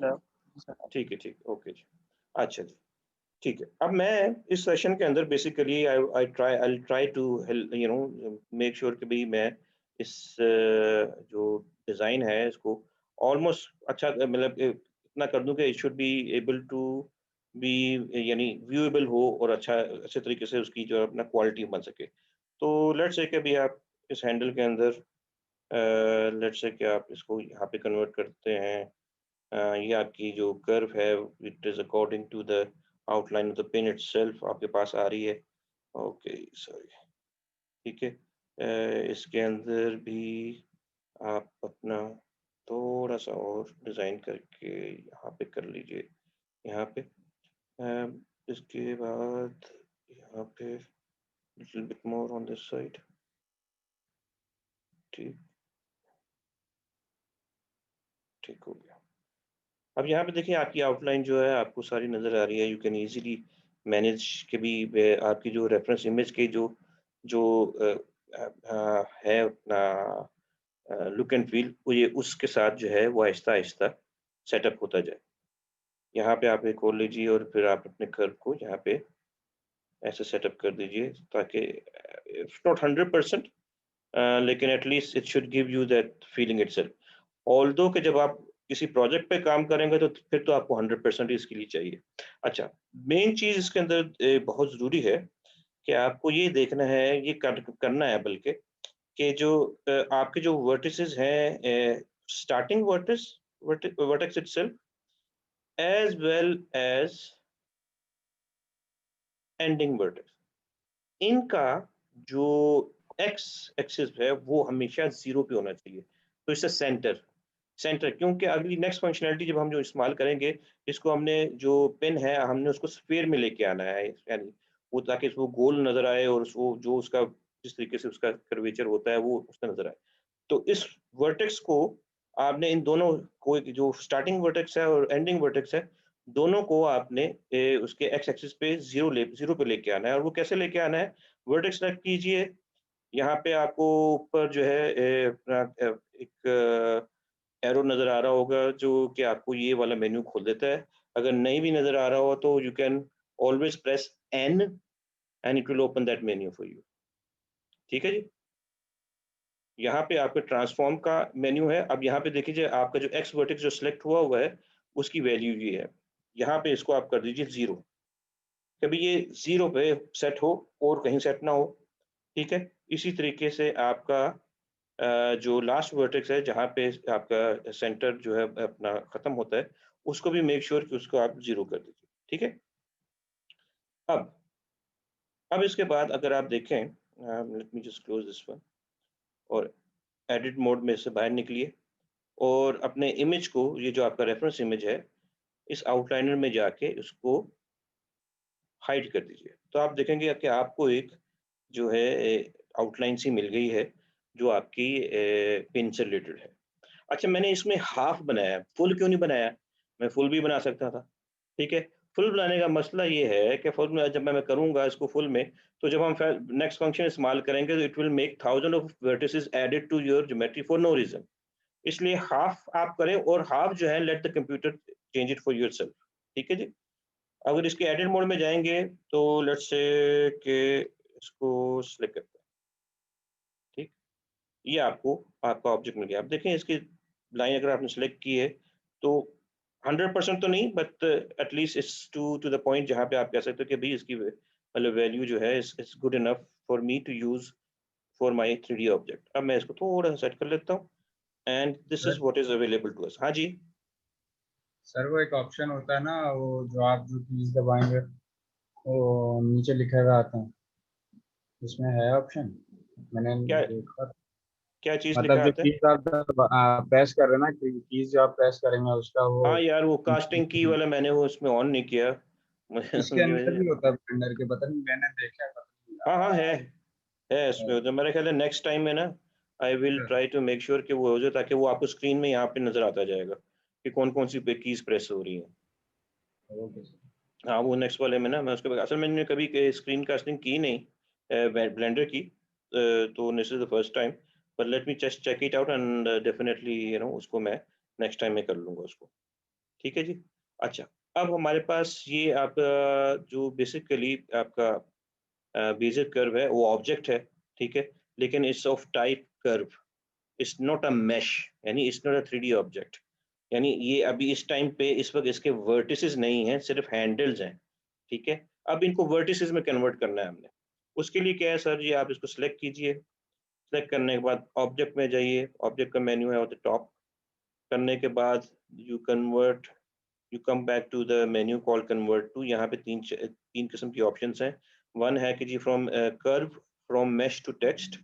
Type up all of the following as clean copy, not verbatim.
Hello. ठीक है, ठीक, ओके जी। अच्छा जी, ठीक है। अब मैं इस सेशन के अंदर basically I try to help make sure कि भई मैं इस जो डिज़ाइन है इसको ऑलमोस्ट अच्छा मतलब इतना कर दूँ कि it should be able to be यानी व्यूएबल हो और अच्छे तरीके से उसकी जो है अपना क्वालिटी बन सके। तो लेट्स से कि अभी आप इस हैंडल के अंदर लेट्स से कि आप इसको यहाँ पे कन्वर्ट करते हैं। ये आपकी जो कर्व है it is according to the outline of the pin itself आपके पास आ रही है। ओके सॉरी, ठीक है। इसके अंदर भी आप अपना थोड़ा सा और डिज़ाइन करके यहाँ पे कर लीजिए, यहाँ पे इसके बाद यहाँ पे little bit more on this side. ठीक, ठीक हो गया। अब यहाँ पे देखिए आपकी आउटलाइन जो है आपको सारी नज़र आ रही है। यू कैन ईज़िली मैनेज के भी आपकी जो रेफ़रेंस इमेज के जो है अपना लुक एंड फ़ील वो ये उसके साथ जो है वो आहिस्ता-आहिस्ता सेटअप होता जाए। यहाँ पे आप एक और लीजिए और फिर आप अपने कर्व को यहाँ पे ऐसे सेटअप कर दीजिए ताकि इट्स नॉट 100% लेकिन at least it should give you that feeling itself. Although कि जब आप किसी प्रोजेक्ट पे काम करेंगे तो फिर तो आपको 100% ही इसके लिए चाहिए। अच्छा, मेन चीज़ इसके अंदर बहुत ज़रूरी है कि आपको ये देखना है, ये करना है बल्कि कि जो आपके जो वर्टिसेस हैं starting vertex itself as well as ending vertex, इनका जो एक्स एक्सिस है वो हमेशा 0 पे होना चाहिए। तो इससे सेंटर सेंटर क्योंकि अगली नेक्स्ट फंक्शनैलिटी जब हम जो इस्तेमाल करेंगे, इसको हमने जो पेन है हमने उसको स्फीयर में लेके आना है, यानी वो ताकि वो गोल नज़र आए और वो जो उसका जिस तरीके से उसका कर्वेचर होता है वो उसमें नज़र आए। तो इस वर्टेक्स को आपने इन दोनों को जो स्टार्टिंग वर्टेक्स है और एंडिंग वर्टेक्स है, दोनों को आपने उसके एक्स एक्सिस पे 0 पे लेके आना है। और वो कैसे लेके आना है? वर्टेक्स सेलेक्ट कीजिए, यहाँ पे आपको ऊपर जो है अपना एक एरो नज़र आ रहा होगा जो कि आपको ये वाला मेन्यू खोल देता है। अगर नहीं भी नज़र आ रहा हो तो you can always press N and it will open that menu for you. ठीक है जी? यहाँ पे आपके ट्रांसफॉर्म का मेन्यू है। अब यहाँ पे देखिए आपका जो एक्स वर्टेक्स जो सिलेक्ट हुआ हुआ है, उसकी वैल्यू ये है। यहाँ पे इसको आप कर दीजिए 0, कभी ये 0 पे सेट हो और कहीं सेट ना हो, ठीक है? इसी तरीके से आपका जो लास्ट वर्टेक्स है जहाँ पे आपका सेंटर जो है अपना खत्म होता है, उसको भी मेक श्योर कि उसको आप 0 कर दीजिए, ठीक है? अब अब इसके बाद अगर आप देखें late me just close this one और एडिट मोड में से बाहर निकलिए और अपने इमेज को ये जो आपका रेफरेंस इमेज है, इस आउटलाइनर में जाके उसको हाइड कर दीजिए। तो आप देखेंगे कि आपको एक जो है आउटलाइन सी मिल गई है, जो आपकी पिन से रिलेटेड है। अच्छा, मैंने इसमें हाफ बनाया है, फुल क्यों नहीं बनाया? मैं फुल भी बना सकता था, ठीक है? फुल बनाने का मसला ये है कि फुल में जब मैं करूँगा इसको फुल में, तो जब हम नेक्स्ट फंक्शन इस्तेमाल करेंगे तो it will make thousand of vertices added to your geometry for no reason. इसलिए हाफ आप करें और हाफ जो है let the computer change it for yourself, ठीक है जी? अगर इसके एडिट मोड में जाएँगे तो लेट्स से कि इसको सिलेक्ट करते हैं, ठीक? ये आपको आपका ऑब्जेक्ट मिल गया। अब देखें इसकी लाइन अगर आपने सेलेक्ट की है तो 100% तो नहीं but at least it's to the point जहाँ पे आप कह सकते हो कि भई इसकी मतलब वैल्यू जो है is good enough for me to use for my 3D object. अब मैं इसको थोड़ा-सा सेट कर लेता हूँ and this sir is what is available to us. हाँ जी। सर वो एक ऑप्शन होता है ना, वो जो आप जो कीज दबाएंगे वो नीचे लिखे हुए आते हैं, इसमें है ऑप्शन? मैंने क्या देखा। क्या चीज़ लिखा मतलब जो आता है? कीज आप प्रेस कर रहे हैं ना, कीज जो आप प्रेस करेंगे उसका वो हाँ यार, वो कास्टिंग की वाला मैंने वो उसमें ऑन नहीं किया। इसके अंदर मुझे भी होता है ब्लेंडर के, पता नहीं मैंने देखा है, पता नहीं हाँ, हाँ, यार। है इसमें। तो मेरा ख्याल है नेक्स्ट टाइम में ना I will try to make sure कि वो हो जाए ताकि वो आपको स्क्रीन में यहाँ पे नज़र आता जाएगा कि कौन-कौन सी पे कीज़ प्रेस हो रही हैं। Okay sir. हाँ, वो नेक्स्ट वाले में ना मैं उसके बाद असल में मैंने कभी के स्क्रीन कास्टिंग की नहीं ब्लेंडर की तो this is the first time but let me just check it out and definitely उसको मैं नेक्स्ट टाइम में कर लूँगा उसको। ठीक है जी। अच्छा, अब हमारे पास ये आपका जो बेसिकली आपका बेज़ियर कर्व है वो ऑब्जेक्ट है, ठीक है? लेकिन it's of type curve, it's not a mesh, यानी it's not a 3D object. यानी ये अभी इस टाइम पे इस वक़्त इसके वर्टिसेस नहीं हैं, सिर्फ़ हैंडल्स हैं, ठीक है? अब इनको वर्टिसेस में कन्वर्ट करना है हमने। उसके लिए क्या है सर जी, आप इसको सेलेक्ट कीजिए, सेलेक्ट करने के बाद ऑब्जेक्ट में जाइए, ऑब्जेक्ट का मेन्यू है एट द टॉप, करने के बाद you convert you come back to the menu called convert to, यहाँ पे 3 किस्म की ऑप्शंस हैं। वन है कि जी from curve, from mesh to text,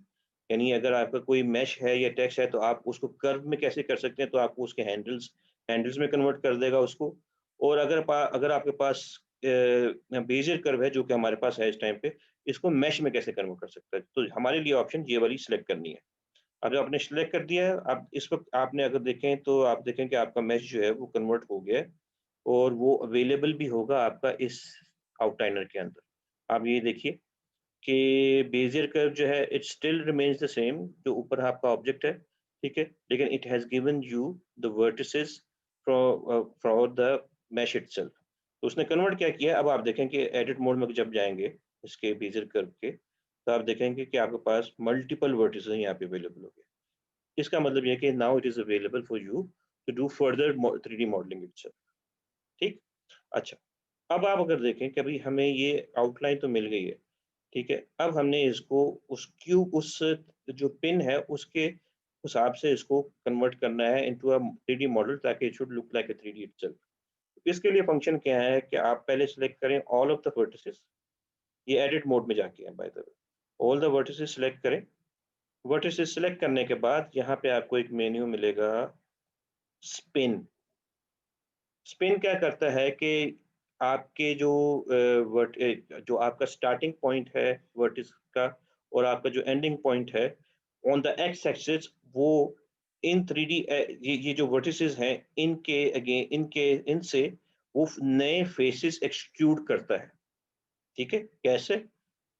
यानी अगर आपका कोई मैश है या टेक्स्ट है तो आप उसको कर्व में कैसे कर सकते हैं, तो आपको उसके हैंडल्स में कन्वर्ट कर देगा उसको। और अगर आपके पास बेजियर कर्व है जो कि हमारे पास है इस टाइम पे, इसको मैश में कैसे कन्वर्ट कर सकता है, तो हमारे लिए ऑप्शन ये वाली सिलेक्ट करनी है। अब जब आपने सिलेक्ट कर दिया है, अब इस वक्त आपने अगर देखें तो आप देखें कि आपका मैश जो है वो कन्वर्ट हो गया है और वो अवेलेबल भी होगा आपका इस आउटलाइनर के अंदर। आप ये देखिए कि बेजियर कर्व जो है it still remains the same, जो ऊपर आपका ऑब्जेक्ट है, ठीक है? लेकिन it has given you the vertices for the mash itself. तो उसने कन्वर्ट क्या किया, अब आप देखें कि एडिट मोड में जब जाएँगे इसके बेजियर कर्व के, तो आप देखेंगे कि आपके पास मल्टीपल वर्टिसेस यहाँ पे अवेलेबल हो गए। इसका मतलब ये है कि now it is available for you to do further 3D modelling itself, ठीक? अच्छा, अब आप अगर देखें कि अभी हमें ये आउटलाइन तो मिल गई है, ठीक है? अब हमने इसको उस जो पिन है उसके हिसाब से इसको कन्वर्ट करना है इनटू अ 3D मॉडल, ताकि it should look like a 3D itself. इसके लिए फंक्शन क्या है कि आप पहले सेलेक्ट करें ऑल ऑफ द वर्टिसेस, ये एडिट मोड में जाके है by the way. All the vertices select करें, वर्टिसेस सेलेक्ट करने के बाद यहाँ पे आपको एक मेन्यू मिलेगा स्पिन। स्पिन क्या करता है कि आपके जो आपका स्टार्टिंग पॉइंट है वर्टिस का और आपका जो एंडिंग पॉइंट है ऑन द एक्स एक्सिस, वो इन 3D ये जो वर्टिसेस हैं इनके इनसे वो नए फेसेस एक्सट्रूड करता है, ठीक है? कैसे?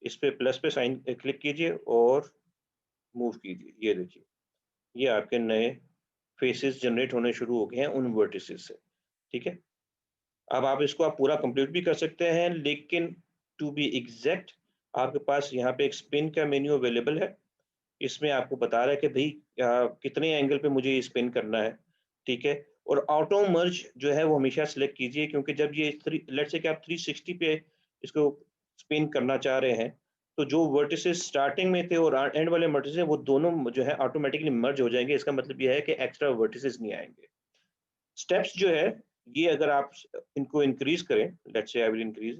इस पे प्लस पे साइन क्लिक कीजिए और मूव कीजिए, ये देखिए, ये आपके नए फेसेस जनरेट होने शुरू हो गए हैं उन वर्टिसेस से, ठीक है? अब आप इसको पूरा कंप्लीट भी कर सकते हैं, लेकिन टू बी एग्जैक्ट आपके पास यहाँ पे एक स्पिन का मेन्यू अवेलेबल है। इसमें आपको बता रहा है कि भई कितने एंगल पे मुझे ये स्पिन करना है, ठीक है? और ऑटो मर्ज जो है वो हमेशा सेलेक्ट कीजिए, क्योंकि जब ये थ्री लेट्स से कि आप 360 पे इसको स्पिन करना चाह रहे हैं, तो जो वर्टिसेस स्टार्टिंग में थे और एंड वाले वर्टिसेस हैं, वो दोनों जो है ऑटोमैटिकली मर्ज हो जाएँगे। इसका मतलब ये है कि एक्स्ट्रा वर्टिसेस नहीं आएँगे। स्टेप्स जो है, ये अगर आप इनको इंक्रीज करें, let's say I will increase,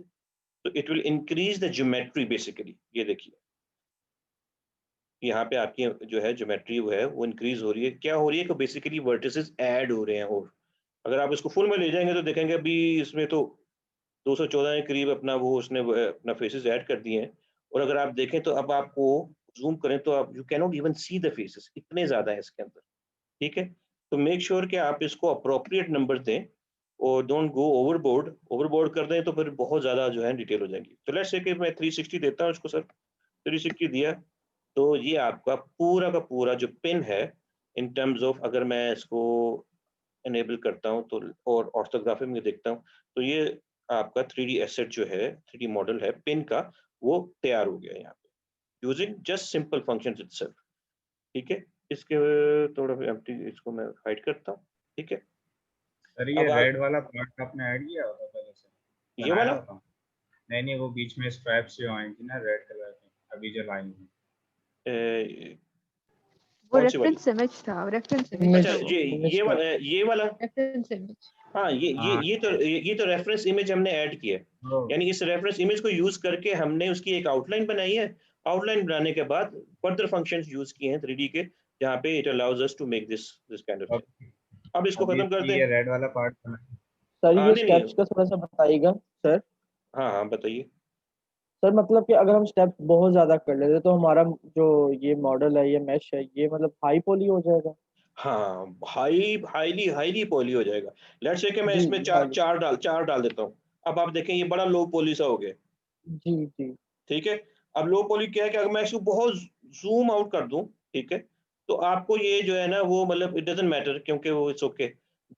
तो it will increase the geometry basically. ये देखिए, यहाँ पे आपकी जो है ज्योमेट्री वो है वो इंक्रीज हो रही है। क्या हो रही है कि बेसिकली वर्टिसेस ऐड हो रहे हैं। और अगर आप इसको फुल में ले जाएंगे तो देखेंगे अभी इसमें तो 214 के करीब अपना वो उसने अपना फेसेस ऐड कर दिए हैं। और अगर आप देखें तो अब आपको जूम करें तो आप you can not even see the faces, इतने ज्यादा है इसके अंदर, ठीक है? तो मेक श्योर कि आप इसको अप्रोप्रिएट नंबर दें और डोंट गो ओवरबोर्ड। ओवरबोर्ड कर दें तो फिर बहुत ज़्यादा जो है डिटेल हो जाएगी। तो लेट्स से कि मैं 360 देता हूँ इसको सर, 360 दिया, तो ये आपका पूरा का पूरा जो पिन है इन टर्म्स ऑफ, अगर मैं इसको इनेबल करता हूँ तो और ऑर्थोग्राफी में देखता हूँ, तो ये आपका 3D एसेट जो है, 3D मॉडल है पिन का, वो तैयार हो गया है यहाँ पे using just simple functions itself, ठीक है? इसके थोड़ा एम्प्टी इसको मैं हाइड करता हूँ, ठीक है? सर ये अब आप रेड वाला पार्ट आपने ऐड किया होता पहले से, ये बनाया वाला होता? नहीं नहीं, वो बीच में स्ट्रैप्स जो आई थी ना रेड कलर की, अभी जो लाई हुई। वो कौन सी वाली? रेफरेंस इमेज था, रेफरेंस इमेज अच्छा, था वो, ये वाला। Reference image. हाँ, हाँ ये तो रेफरेंस इमेज हमने ऐड किया है। तो यानी इस रेफरेंस इमेज को यूज करके हमने उसकी एक आउटलाइन बनाई है। आउटलाइन बनाने के बाद फर्दर फंक्शंस यूज किए हैं 3D के, जहाँ पे it allows us to make this kind of अब थिंग। अब इसको अभी खत्म कर दें। ये रेड वाला पार्ट बना। सर हाँ, ये नहीं नहीं, स्टेप्स का थोड़ा सा बताइएगा सर। हाँ हाँ बताइए। सर मतलब कि अगर हम स्टेप्स बहुत ज्यादा कर लेते तो हमारा जो ये मॉडल है, ये मैश है, ये मतलब हाई पॉली हो जाएगा। हाँ, हाईली हाईली पॉली हो जाएगा। लेट्स से कि मैं जी इसमें हाई। चार डाल देता हूँ। अब आप देखें ये बड़ा लो पॉली सा हो गया, जी जी। ठीक है? अब लो पॉली क्या है कि अगर मैं इसको बहुत ज़ूम आउट कर दूँ, ठीक है? तो आपको ये जो है ना वो मतलब इट डज़न्ट मैटर, क्योंकि वो इट्स ओके।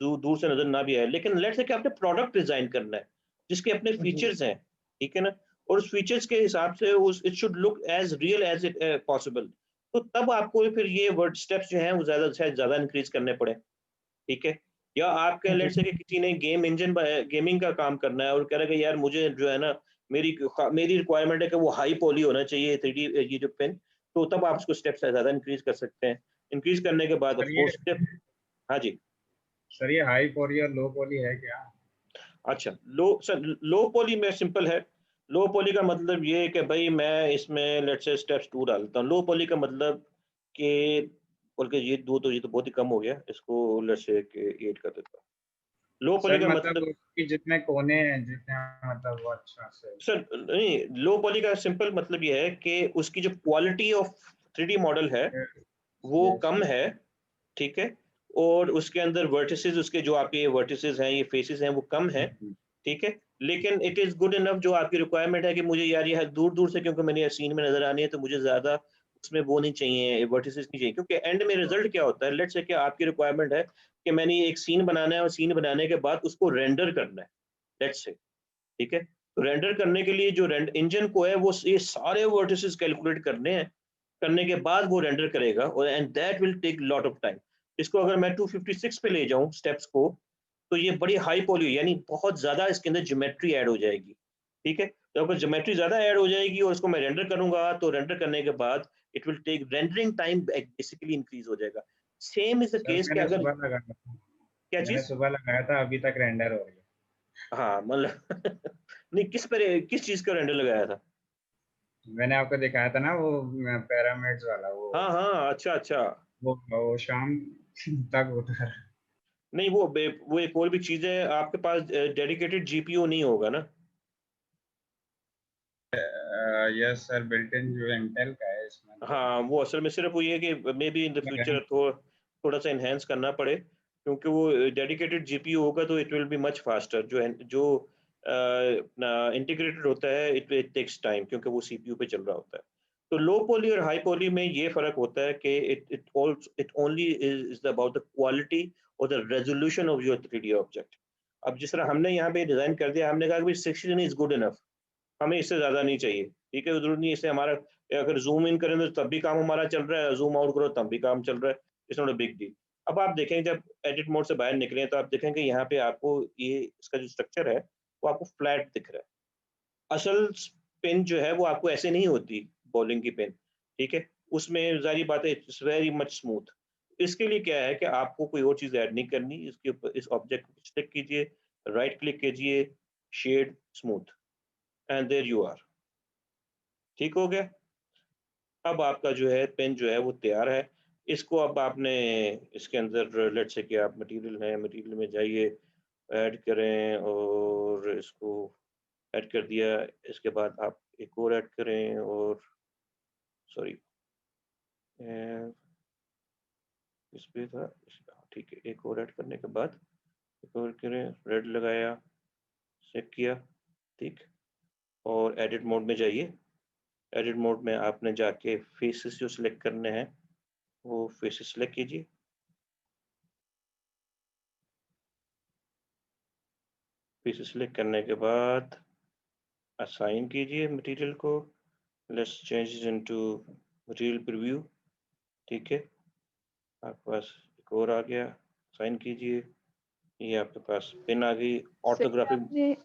दूर से नजर ना भी आए, लेकिन लेट्स से कि आपने प्रोडक्ट डिजाइन करना है जिसके अपने जी। फीचर्स हैं, ठीक है ना, और उस फीचर्स के हिसाब से उस it should look as real as it possible, तो तब आपको फिर ये वर्ड स्टेप्स जो हैं वो ज्यादा इंक्रीज करने पड़े, ठीक है। या आपके लेट्स से कि किसी ने गेमिंग का काम करना है और कह रहा है कि यार मुझे जो है ना मेरी रिक्वायरमेंट है कि वो हाई पॉली होना चाहिए 3D ये जो पेन, तो तब आप उसको स्टेप्स ज्यादा इंक्रीज कर सकते हैं। इंक्रीज करने के बाद ऑफ सर कोर्स ये स्टेप। हाँ जी। सर ये हाई पॉली और लो पॉली है क्या? अच्छा, लो पॉली में सिंपल है। लो पॉली का मतलब ये है कि भाई मैं इसमें लेट्स से स्टेप्स 2 डालता हूँ। लो पॉली का मतलब कि बल्कि ये तो बहुत ही कम हो गया, इसको लेट्स से कि 8 कर देता हूँ। लो पॉली सर का मतलब मतलब उसकी जितने कोने हैं जितने मतलब वो अच्छा से सर नहीं, लो पॉली का सिंपल मतलब ये है कि उसकी जो क्वालिटी ऑफ 3D मॉडल है वो यस कम है, ठीक है, और उसके अंदर वर्टिसेस उसके जो आपके वर्टिसेस हैं, ये फेसेस हैं वो कम है, ठीक है, लेकिन इट इज गुड इनफ जो आपकी रिक्वायरमेंट है कि मुझे यार ये दूर दूर से क्योंकि मैंने सीन में नजर आनी है तो मुझे ज्यादा उसमें वो नहीं चाहिए, वर्टिसेस नहीं चाहिए, क्योंकि एंड में रिजल्ट क्या होता है, लेट्स से कि आपकी रिक्वायरमेंट है कि मैंने ये एक सीन बनाना है और सीन बनाने के बाद उसको रेंडर करना है, लेट्स से, ठीक है, तो रेंडर करने के लिए जो इंजन को है वो ये सारे वर्टिसेस कैलकुलेट करने हैं, करने के बाद वो रेंडर करेगा और and that will take lot of time. इसको अगर मैं 256 पे ले जाऊं स्टेप्स को, तो ये बड़ी हाई पॉली यानी बहुत ज्यादा इसके अंदर ज्योमेट्री ऐड हो जाएगी, ठीक है, तो अगर ज्योमेट्री ज्यादा ऐड हो जाएगी और इसको मैं रेंडर करूंगा तो रेंडर करने के बाद it will take rendering time basically increase हो जाएगा। Same is the sir case कि मैंने अगर सुबह लगाया था। क्या मैंने चीज। सुबह लगाया था अभी तक रेंडर हो रही है। हाँ मतलब नहीं, किस चीज का रेंडर लगाया था। मैंने आपको दिखाया था ना वो पैरामिड्स वाला हाँ हाँ, अच्छा अच्छा। वो शाम तक होता है। नहीं वो एक और भी चीज है, आपके पास डेडिकेटेड जीपीयू नहीं होगा ना। यस सर बिल्ट इन जो इंटेल का है इसमें तो हाँ, वो असल में सिर्फ वो ये है कि may be in the future थोड़ा सा इन्हेंस करना पड़े, क्योंकि वो डेडिकेटेड जीपीयू होगा तो it will be much faster, जो इंटीग्रेटेड होता है इट टेक्स टाइम क्योंकि वो सीपीयू पे चल रहा होता है। तो लो पॉली और हाई पॉली में ये फर्क होता है कि it only is about the quality और the resolution of your 3D object. अब जिस तरह हमने यहाँ पे डिजाइन कर दिया, हमने कहा कि 16 इज गुड इनफ, हमें इससे ज्यादा नहीं चाहिए, ठीक है, जरूरत नहीं इससे हमारा अगर जूम इन करें तो तब भी काम हमारा चल रहा है, जूम आउट करो तब भी काम चल रहा है, it's not a big deal. अब आप देखें जब एडिट मोड से बाहर निकले तो आप देखेंगे यहाँ पे आपको ये इसका जो स्ट्रक्चर है वो आपको फ्लैट दिख रहा है। असल पेन जो है वो आपको ऐसे नहीं होती, बॉलिंग की पेन, ठीक है, उसमें जारी बात है इट्स वेरी मच स्मूथ। इसके लिए क्या है कि आपको कोई और चीज़ ऐड नहीं करनी, इसके ऊपर इस ऑब्जेक्ट को क्लिक कीजिए, राइट क्लिक कीजिए, shade smooth, and there you are, ठीक हो गया। अब आपका जो है पेन जो है वो तैयार है। इसको अब आपने इसके अंदर लेट्स से कि आप मटेरियल है, मटेरियल में जाइए, ऐड करें और इसको ऐड कर दिया। इसके बाद आप एक और ऐड करें और सॉरी इस पे था ठीक है, एक और ऐड करने के बाद एक और करें, रेड लगाया, सेव किया, ठीक, और एडिट मोड में जाइए। एडिट मोड में आपने जाके फेसेस जो सिलेक्ट करने हैं वो फेसेस सिलेक्ट कीजिए। फेसेस सिलेक्ट करने के बाद असाइन कीजिए मटेरियल को, let's change into material preview, ठीक है, आपके पास एक और आ गया, साइन कीजिए, ये आपके पास पिन आ गई सर ऑर्थोग्राफी। आपने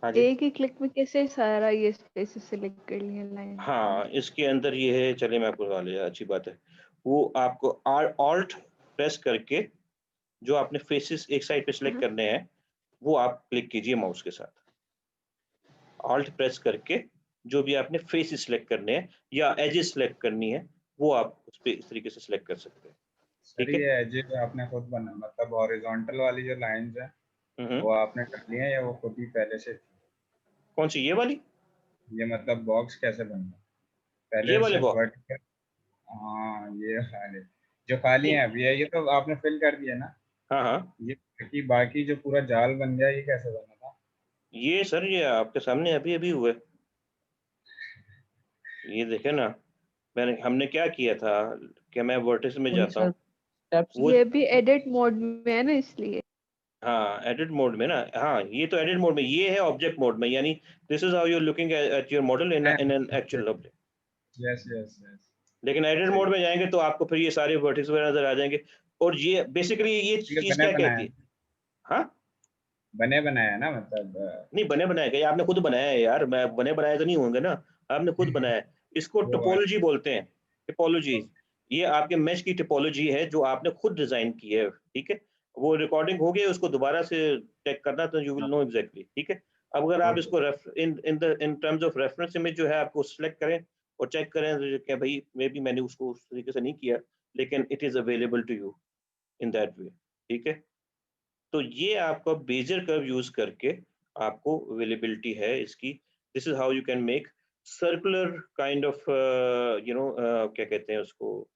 हाँ जी। एक ही क्लिक में कैसे सारा ये स्पेस सिलेक्ट कर लिया लाइन। हाँ, इसके अंदर ये है, चलिए मैं आपको बता लिया, अच्छी बात है, वो आपको ऑल्ट प्रेस करके जो आपने फेसेस एक साइड पे सिलेक्ट हाँ, करने हैं वो आप क्लिक कीजिए माउस के साथ, ऑल्ट प्रेस करके जो भी आपने फेसेस सिलेक्ट करने हैं या एजेस सिलेक्ट करनी है वो आप उस पे इस तरीके से सिलेक्ट कर सकते हैं, सर ठीक है। ये एजेस आपने खुद बना मतलब हॉरिजॉन्टल वाली जो लाइंस है हम्म। वो आपने डाली है या वो खुद ही पहले से थी? कौन सी, ये वाली? ये मतलब बॉक्स कैसे बना ये पहले वाले सिर्फ बॉक्स? वर्टिकल? हाँ ये वाले जो खाली नहीं, हैं अभी है ये तो आपने फिल कर दिया ना? हाँ हाँ, ये बाकी जो पूरा जाल बन गया ये कैसे बना था? ये सर ये आपके सामने अभी अभी हुए, ये देखे ना, हमने क्या किया था कि मैं वर्टिस में वही जाता सर हूँ, स्टेप्स वो ये भी एडिट मोड में है ना इसलिए। हाँ एडिट मोड में ना, हाँ ये तो एडिट मोड में, ये है ऑब्जेक्ट मोड में, यानी this is how you are looking at your model in an actual object. Yes yes yes. लेकिन एडिट मोड में जाएंगे तो आपको फिर ये सारे वर्टिक्स वगैरह नजर आ जाएंगे। और ये बेसिकली ये ये चीज बने क्या बनाया कहती है? हाँ बने बनाया ना मतलब नहीं बने बनाए गए, आपने खुद बनाया है यार, मैं बने बनाए तो नहीं होंगे ना, आपने खुद बनाया है। इसको वो बात टोपोलॉजी बोलते हैं, टिपोलॉजी। ये आपके मैश की टिपोलॉजी है जो आपने खुद डिजाइन की है, ठीक है। वो रिकॉर्डिंग हो गई, उसको दोबारा से चेक करना तो यू विल नो एग्जैक्टली, ठीक है। अब अगर आप इसको in terms of reference image जो है आपको सिलेक्ट करें और चेक करें तो क्या भाई मे बी मैंने उसको उस तरीके से नहीं किया, लेकिन it is available to you in that way, ठीक है। तो ये आपका बेजर कर्व यूज करके आपको अवेलेबिलिटी है इसकी। This is how you can make circular kind of क्या कहते हैं उसको,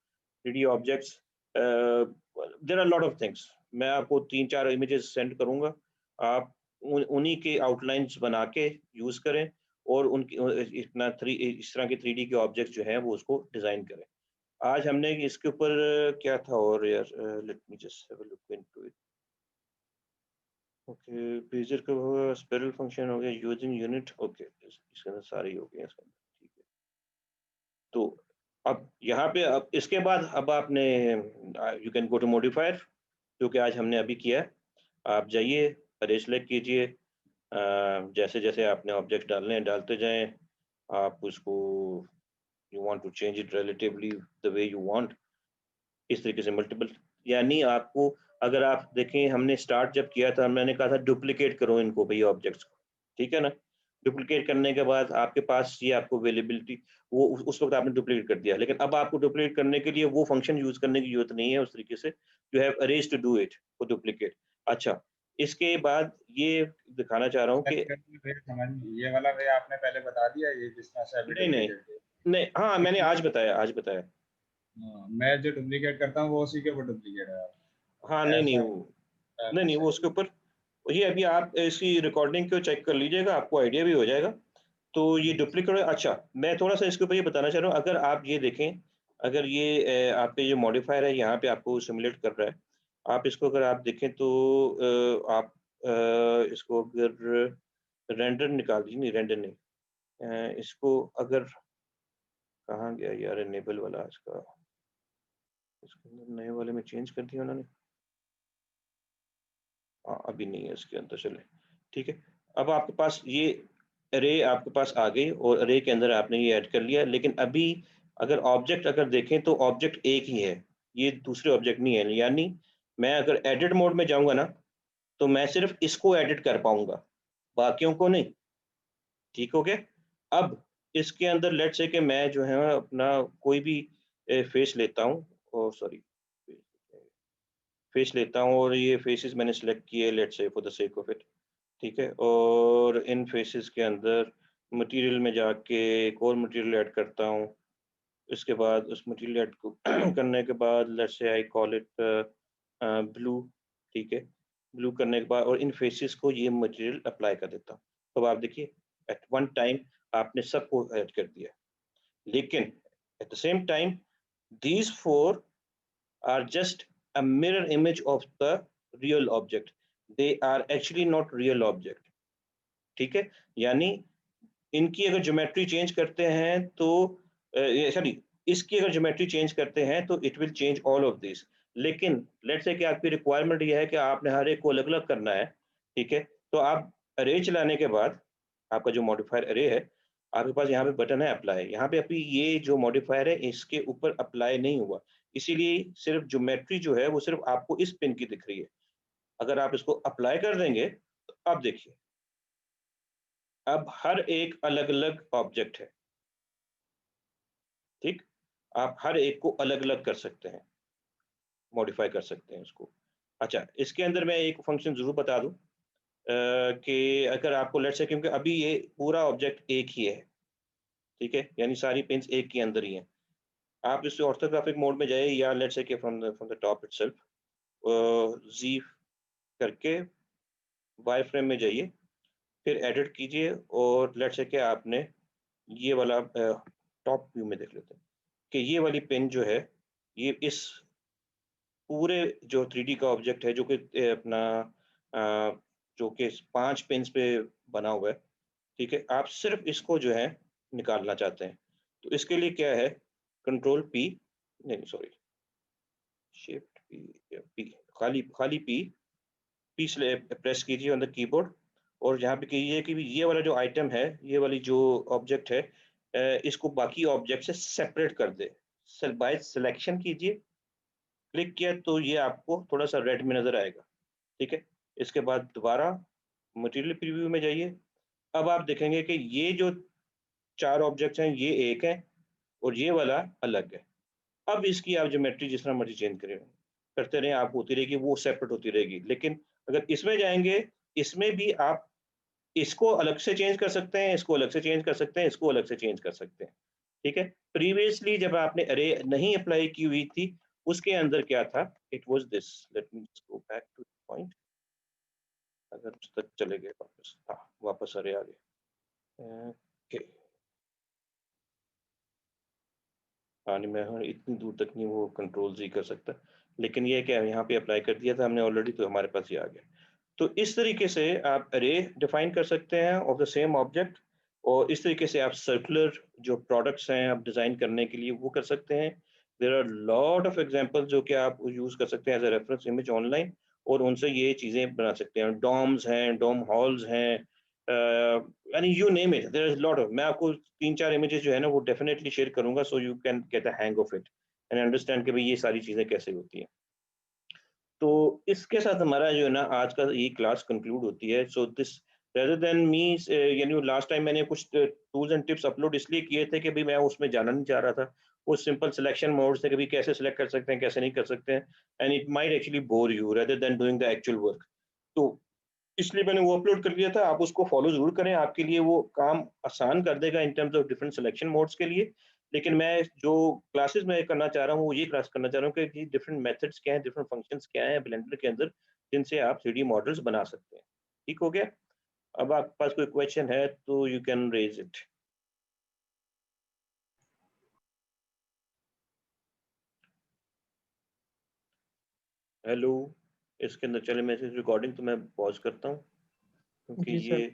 3D objects. There are lot of things, मैं आपको 3-4 इमेजेस सेंड करूंगा, आप उन्हीं के आउटलाइंस बना के यूज करें और उनकी इस तरह के 3D के ऑब्जेक्ट्स जो हैं वो उसको डिजाइन करें। आज हमने इसके ऊपर क्या था, और यार let me just have a look into it. Okay Bezier का होगा, स्पेरल फंक्शन हो गया, यूजिंग यूनिट, ओके इसके अंदर सारे ही हो गए इसके अंदर, ठीक है। तो अब यहाँ पे, अब इसके बाद अब आपने you can go to modifier, जो कि आज हमने अभी किया है। आप जाइए, अरे सेलेक्ट कीजिए, जैसे जैसे आपने ऑब्जेक्ट डालने हैं डालते जाएं, आप उसको you want to change it relatively the way you want, इस तरीके से मल्टीपल। यानी आपको, अगर आप देखें हमने स्टार्ट जब किया था मैंने कहा था डुप्लीकेट करो इनको भैया ऑब्जेक्ट्स को, ठीक है ना। डुप्लीकेट करने के बाद आपके पास ये आपको अवेलेबिलिटी, वो उस वक्त आपने डुप्लीकेट कर दिया, लेकिन अब आपको डुप्लीकेट करने के लिए वो फंक्शन यूज करने की जरूरत नहीं है उस तरीके से, you have arrange to do it for duplicate. अच्छा, इसके बाद ये दिखाना चाह रहा हूँ कि ये वाला वे आपने पहले बता दिया, ये जिस तरह से अभी नहीं नहीं डुप्लीकेट नहीं, हाँ मैंने आज बताया, आज बताया। मैं जो डुप्लीकेट करता हूँ वो उसी के ऊपर डुप्लीकेट है। हाँ नहीं नहीं ऐसा नहीं नहीं, वो उसके ऊपर, ये अभी आप इसकी रिकॉर्डिंग को चेक कर लीजिएगा, आपको आइडिया भी हो जाएगा। तो ये डुप्लीकेट, अच्छा मैं थोड़ा सा इसके ऊपर ये बताना चाह रहा हूँ, अगर आप ये देखें, अगर ये आपके जो मॉडिफायर है यहाँ पे आपको सिमुलेट कर रहा है, आप इसको अगर आप देखें तो आप इसको अगर रेंडर निकाल दीजिए, नहीं रेंडर नहीं, इसको अगर, कहाँ गया यार इनेबल वाला इसका, इसके अंदर नए वाले में चेंज कर दिया उन्होंने, हाँ अभी नहीं है इसके अंदर, चले ठीक है। अब आपके पास ये अरे आपके पास आ गई और अरे के अंदर आपने ये ऐड कर लिया, लेकिन अभी अगर ऑब्जेक्ट अगर देखें तो ऑब्जेक्ट एक ही है, ये दूसरे ऑब्जेक्ट नहीं है। यानी मैं अगर एडिट मोड में जाऊंगा ना तो मैं सिर्फ इसको एडिट कर पाऊंगा, बाकियों को नहीं, ठीक हो गया। अब इसके अंदर लेट्स से कि मैं जो है अपना कोई भी फेस लेता हूँ, ओ सॉरी फेस लेता हूँ, और ये फेसेस मैंने सेलेक्ट किए let's say for the sake of it, ठीक है। और इन फेसेस के अंदर मटेरियल में जाके एक और मटेरियल ऐड करता हूँ, इसके बाद उस मटेरियल ऐड को करने के बाद let's say I call it blew, ठीक है। ब्लू करने के बाद और इन फेसेस को ये मटेरियल अप्लाई कर देता हूँ। तो आप देखिए एट वन टाइम आपने सबको ऐड कर दिया, लेकिन at the same time these four are just a mirror image of the real object, they are actually not real object, ठीक है। यानी इनकी अगर ज्योमेट्री चेंज करते हैं तो सॉरी इसकी अगर ज्योमेट्री चेंज करते हैं तो it will change all of this, लेकिन लेट्स से कि आपकी रिक्वायरमेंट ये है कि आपने हर एक को अलग अलग करना है, ठीक है। तो आप अरे चलाने के बाद आपका जो मॉडिफायर अरे है, आपके पास यहाँ पे बटन है अप्लाई, यहाँ पे अभी ये जो मॉडिफायर है इसके ऊपर अप्लाई नहीं हुआ, इसीलिए सिर्फ ज्योमेट्री जो है वो सिर्फ आपको इस पिन की दिख रही है। अगर आप इसको अप्लाई कर देंगे तो अब देखिए, अब हर एक अलग अलग ऑब्जेक्ट है, ठीक। आप हर एक को अलग अलग कर सकते हैं, मॉडिफाई कर सकते हैं उसको। अच्छा, इसके अंदर मैं एक फंक्शन जरूर बता दूं कि अगर आपको लेट्स से, क्योंकि अभी ये पूरा ऑब्जेक्ट एक ही है, ठीक है, यानी सारी पिन्स एक के अंदर ही हैं। आप इस ऑर्थोग्राफिक मोड में जाइए या लेट्स से कि फ्रॉम द टॉप इटसेल्फ जी करके वाई फ्रेम में जाइए, फिर एडिट कीजिए और लेट्स से कि आपने ये वाला टॉप व्यू में देख लेते हैं कि ये वाली पिन जो है ये इस पूरे जो 3D का ऑब्जेक्ट है जो कि अपना जो कि 5 पिन्स पे बना हुआ है, ठीक है? आप सिर्फ इसको जो है निकालना चाहते हैं। तो इसके लिए क्या है, कंट्रोल पी, नहीं सॉरी, शिफ्ट पी, खाली पी प्रेस कीजिए ऑन द कीबोर्ड, और जहाँ पे कीजिए कि ये वाला जो आइटम है, ये वाली जो ऑब्जेक्ट है, इसको बाकी ऑब्जेक्ट से सेपरेट कर दे। बाय सिलेक्शन कीजिए, क्लिक किया तो ये आपको थोड़ा सा रेड में नजर आएगा, ठीक है? इसके बाद दोबारा मटेरियल प्रीव्यू में जाइए। अब आप देखेंगे कि ये जो 4 ऑब्जेक्ट्स हैं, ये एक है और ये वाला अलग है। अब इसकी आप ज्योमेट्री जिस तरह मर्जी चेंज करते रहें, आप होती रहेगी, वो सेपरेट होती रहेगी। लेकिन अगर इसमें जाएंगे, इसमें भी आप इसको अलग से चेंज कर सकते हैं, इसको अलग से चेंज कर सकते हैं, इसको अलग से चेंज कर सकते हैं, ठीक है? प्रीवियसली जब आपने अरे नहीं अप्लाई की हुई थी, उसके अंदर क्या था, it was this. Let me just go back to the point. अगर उस तक चले गए वापस, हाँ वापस अरे आ गए। ओके, हाँ नहीं, मैं इतनी दूर तक नहीं वो कंट्रोल जी कर सकता, लेकिन ये क्या है, यहाँ पे अप्लाई कर दिया था हमने ऑलरेडी, तो हमारे पास ये आ गया। तो इस तरीके से आप अरे डिफाइन कर सकते हैं ऑफ द सेम ऑब्जेक्ट, और इस तरीके से आप सर्कुलर जो प्रोडक्ट्स हैं आप डिज़ाइन करने के लिए वो कर सकते हैं। There are lot of examples जो कि आप यूज़ कर सकते हैं as a reference image online, और उनसे ये चीज़ें बना सकते हैं। डॉम्स हैं, डॉम हॉल्स हैं, यानी you name it, there is lot of. मैं आपको 3-4 इमेजेस जो है ना वो डेफिनेटली शेयर करूंगा, so you can get a hang of it and understand कि भाई ये सारी चीज़ें कैसे होती हैं। तो इसके साथ हमारा जो है ना आज का ये क्लास कंक्लूड होती है। So this rather than me, यानी लास्ट टाइम मैंने कुछ टूल्स एंड टिप्स अपलोड इसलिए किए थे कि भाई मैं उसमें जाना नहीं चाह रहा था, वो सिंपल सिलेक्शन मोड्स थे कि भाई कैसे सिलेक्ट कर सकते हैं, कैसे नहीं कर सकते हैं, and it might actually bore you rather than doing the actual work. तो इसलिए मैंने वो अपलोड कर दिया था। आप उसको फॉलो जरूर करें, आपके लिए वो काम आसान कर देगा in terms of different selection modes के लिए। लेकिन मैं जो क्लासेस में करना चाह रहा हूँ वो ये क्लास करना चाह रहा हूँ कि डिफरेंट मेथड्स क्या हैं, डिफरेंट फंक्शंस क्या हैं ब्लेंडर के अंदर, जिनसे आप 3D मॉडल्स बना सकते हैं। ठीक हो गया? अब आपके पास कोई क्वेश्चन है तो you can raise it. Hello, इसके अंदर चले, मैं रिकॉर्डिंग तो मैं पॉज करता हूँ क्योंकि जी सर। ये